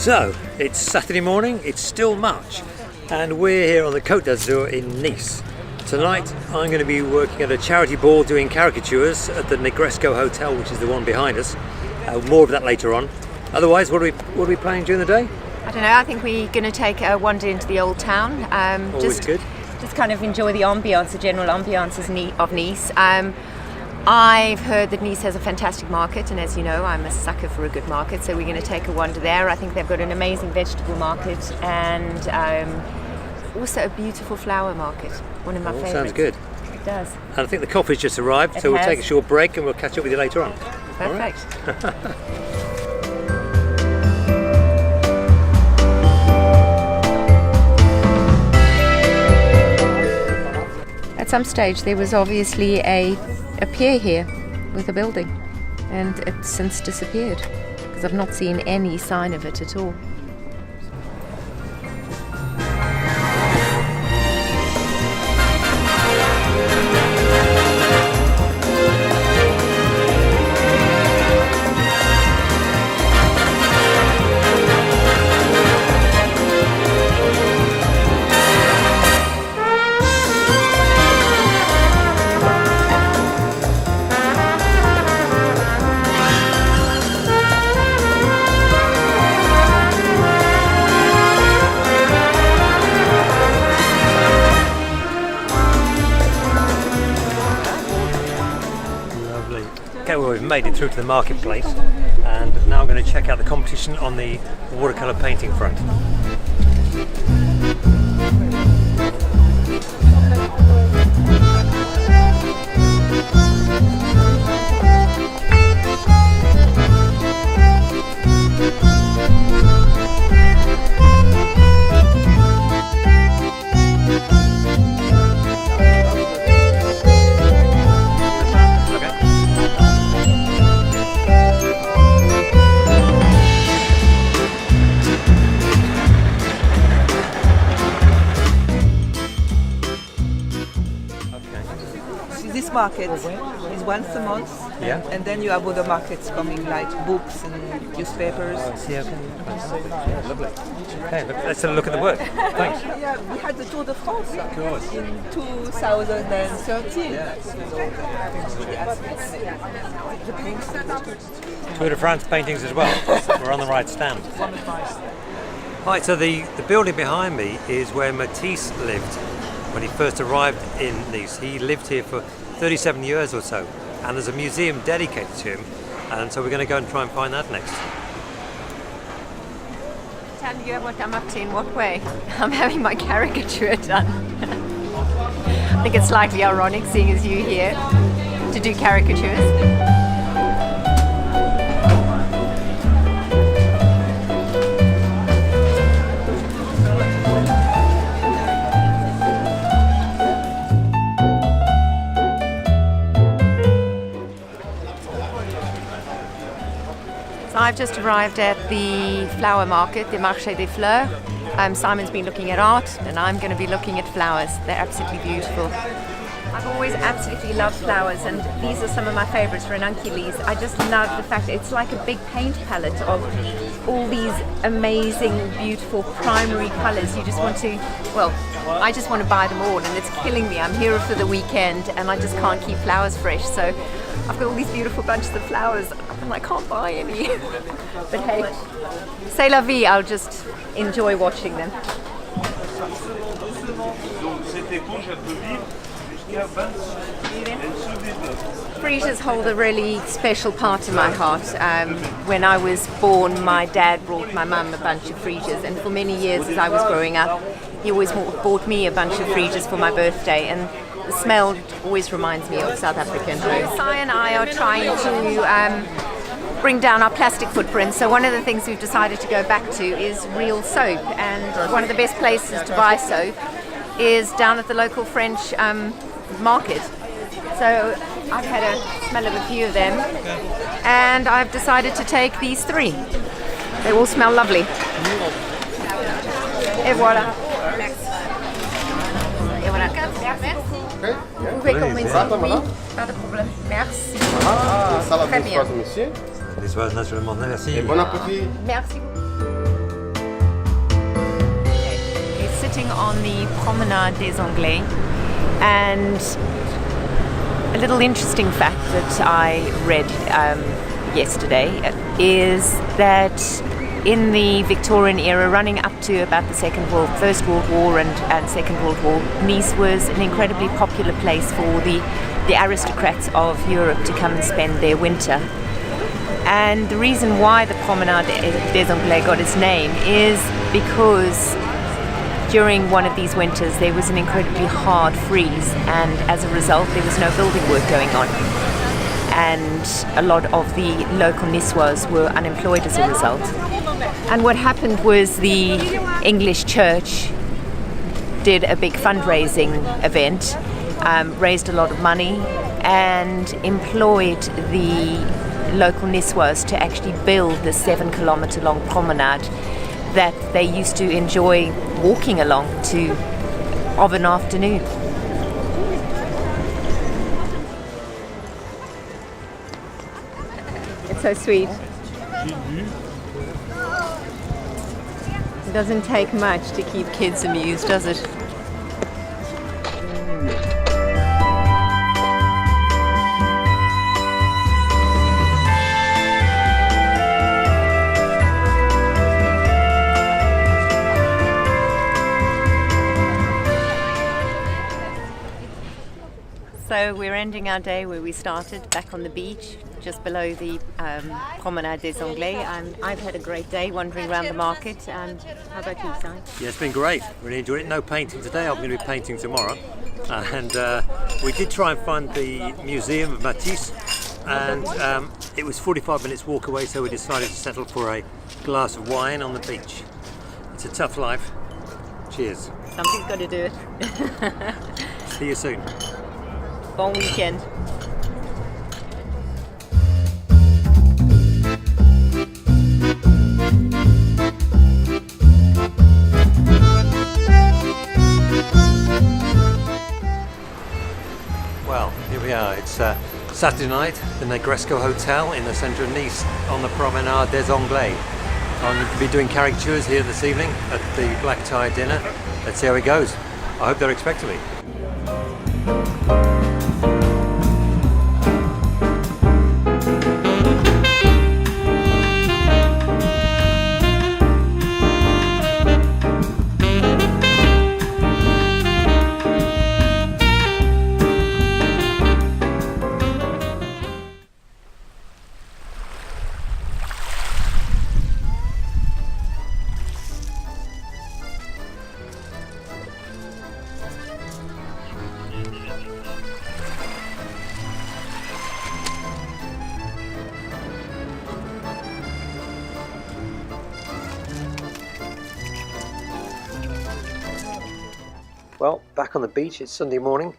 So, it's Saturday morning, it's still March, and we're here on the Côte d'Azur in Nice. Tonight I'm going to be working at a charity ball doing caricatures at the Negresco Hotel, which is the one behind us. More of that later on. Otherwise, what are we planning during the day? I don't know, I think we're going to take a wander into the old town. Always good. Just kind of enjoy the ambience, the general ambience of Nice. I've heard that Nice has a fantastic market, and as you know, I'm a sucker for a good market, so we're going to take a wander there. I think they've got an amazing vegetable market and also a beautiful flower market, one of my favourites. Sounds good. It does. And I think the coffee's just arrived, so we'll take a short break and we'll catch up with you later on. Perfect. At some stage there was obviously a pier here with a building, and it's since disappeared because I've not seen any sign of it at all. Okay, well, we've made it through to the marketplace, and now I'm going to check out the competition on the watercolour painting front. This market is once a month, Yeah. and then you have other markets coming, like books and newspapers. Lovely. Okay, let's have a look at the work. Thanks. Yeah, we had the Tour de France course. in 2013. Tour de France paintings as well. We're on the right stand. Right, so the building behind me is where Matisse lived when he first arrived in Nice. He lived here for 37 years or so, and there's a museum dedicated to him, and so we're going to go and try and find that next. Tell you what I'm up to in what way. I'm having my caricature done. I think it's slightly ironic seeing as you here to do caricatures. I've just arrived at the flower market, the Marché des Fleurs. Simon's been looking at art, and I'm going to be looking at flowers. They're absolutely beautiful. I've always absolutely loved flowers, and these are some of my favorites, ranunculus. I just love the fact that it's like a big paint palette of all these amazing, beautiful primary colors. You just want to, well, I just want to buy them all, and it's killing me. I'm here for the weekend, and I just can't keep flowers fresh. So I've got all these beautiful bunches of flowers, and I can't buy any. But hey, c'est la vie. I'll just enjoy watching them. Freesias hold a really special part in my heart. When I was born, my dad brought my mum a bunch of freesias, and for many years as I was growing up, he always bought me a bunch of freesias for my birthday, and the smell always reminds me of South African home. Si and I are trying to bring down our plastic footprint, so one of the things we've decided to go back to is real soap, and one of the best places to buy soap is down at the local French market. So I've had a smell of a few of them, and I've decided to take these 3. They all smell lovely. Et voilà. Et voilà. Vous pouvez commencer. Oui, pas de problème. Merci. Ça va Très bien. monsieur. This was naturellement. Merci. Et bon appétit. Merci. sitting on the Promenade des Anglais, and a little interesting fact that I read yesterday is that in the Victorian era, running up to about the First World War and Second World War, Nice was an incredibly popular place for the aristocrats of Europe to come and spend their winter. And the reason why the Promenade des Anglais got its name is because during one of these winters there was an incredibly hard freeze, and as a result there was no building work going on. And a lot of the local Niçois were unemployed as a result. And what happened was the English church did a big fundraising event, raised a lot of money, and employed the local Niçois to actually build the 7-kilometre long promenade that they used to enjoy walking along to of an afternoon. It's so sweet. It doesn't take much to keep kids amused, does it? So we're ending our day where we started, back on the beach, just below the Promenade des Anglais. I've had a great day wandering around the market. And how about you, Si? Yeah, it's been great. Really enjoyed it. No painting today. I'm going to be painting tomorrow. And we did try and find the Museum of Matisse, and it was 45 minutes walk away, so we decided to settle for a glass of wine on the beach. It's a tough life. Cheers. Something's got to do it. See you soon. Bon weekend. Well, here we are. It's Saturday night, the Negresco Hotel in the centre of Nice on the Promenade des Anglais. I'm going to be doing caricatures here this evening at the black tie dinner. Let's see how it goes. I hope they're expecting me. Well, back on the beach, it's Sunday morning,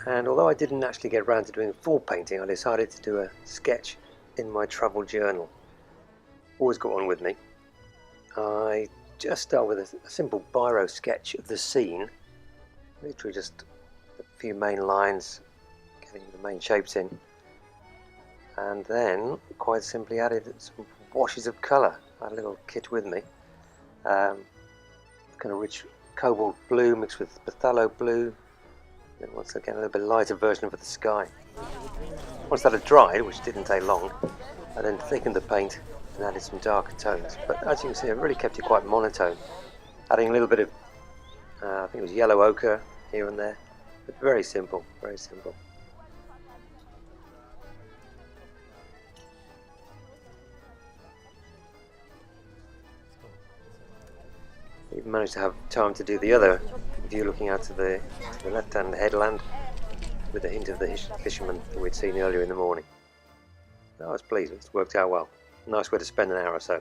and although I didn't actually get around to doing full painting, I decided to do a sketch in my travel journal. Always got one with me. I just start with a simple biro sketch of the scene, literally just a few main lines, getting the main shapes in, and then quite simply added some washes of colour. I had a little kit with me, kind of rich cobalt blue mixed with phthalo blue, and once again a little bit lighter version of the sky. Once that had dried, which didn't take long, I then thickened the paint and added some darker tones. But as you can see, it really kept it quite monotone, adding a little bit of, I think it was yellow ochre here and there, but very simple, very simple. Even managed to have time to do the other view looking out to the left-hand headland with a hint of the fisherman that we'd seen earlier in the morning. I was pleased, it's worked out well. Nice way to spend an hour or so.